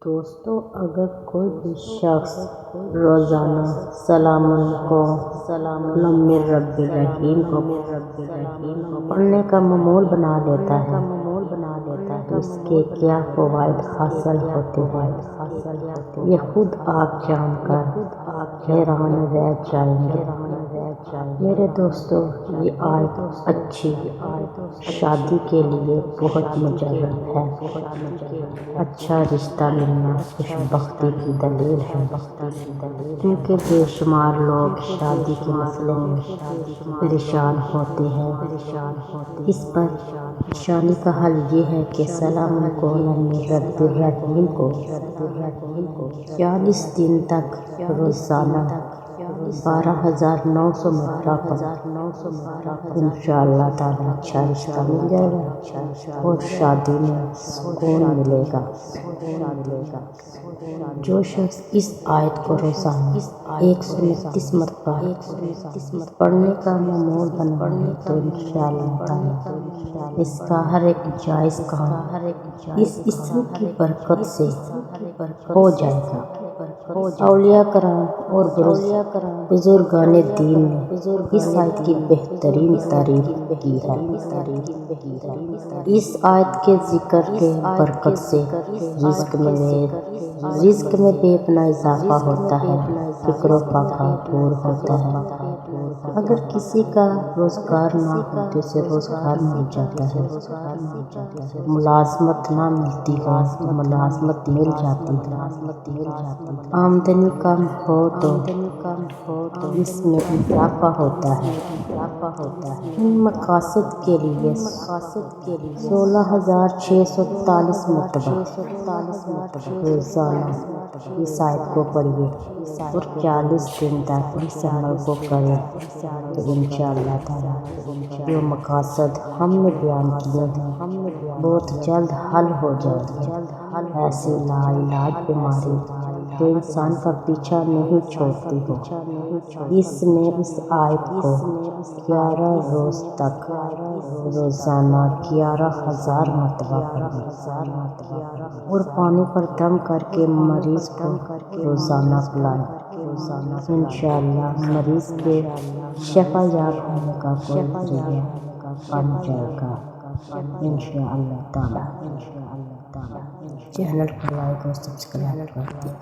دوستو، اگر کوئی بھی شخص روزانہ سلام علیکم من رب الرحیم کو پڑھنے کا معمول بنا لیتا ہے تو اس کے کیا فوائد حاصل ہوتے ہیں، یہ خود آپ جان کر حیران رہ جائیں گے۔ میرے دوستو، یہ آیت اچھی شادی کے لیے بہت مجرب ہے۔ اچھا رشتہ ملنا خوش بختی کی دلیل ہے، کیونکہ بے شمار لوگ شادی کے مسئلے میں پریشان ہوتے ہیں۔ اس پریشانی کا حل یہ ہے کہ سلام علیکم من رب الرحیم کو 40 دن تک روزانہ 12,900 مرتبہ پڑھو۔ انشاءاللہ تعالی اچھا رشتہ مل جائے گا اور شادی میں سکون ملے گا۔ جو شخص اس آیت کو روزانہ 129 مرتبہ پڑھنے کا معمول بنا لے تو انشاءاللہ تعالی اس کا ہر ایک جائز کام اس اسم کی برکت سے ہو جائے گا۔ اولیاء کرام اور بزرگان دین نے اس آیت کی بہترین تعریف کی ہے۔ اس آیت کے ذکر کے برکت سے رزق میں بے پناہ اضافہ ہوتا ہے، فقر و فاقہ دور ہوتا ہے۔ اگر کسی کا روزگار نہ ہو تو اسے روزگار مل جاتا ہے، ملازمت نہ ملتی ہو تو ملازمت مل جاتی ہے، آمدنی کم ہو تو اس میں اضافہ ہوتا ہے۔ ان مقاصد کے لیے 16,643 مرتبہ روزانہ اس آیت کو پڑھیے اور 40 دن تک اس عمل کو کریں تو انشاءاللہ تعالی جو مقاصد ہم نے بیان کیے ہیں بہت جلد حل ہو جائیں گے۔ ایسی لا علاج بیماری جو انسان کا پیچھا نہیں چھوڑتی ہو، اس نے اس آیت کو 11 روز تک روزانہ 11,000 مرتبہ پڑھیں اور پانی پر دم کر کے مریض کو روزانہ پلائیں۔ انشاءاللہ مریض کے شفا یاب ہونے کا کوئی ذریعہ بن جائے گا انشاءاللہ تعالی۔ چینل کو لائک اور سبسکرائب کر دیں۔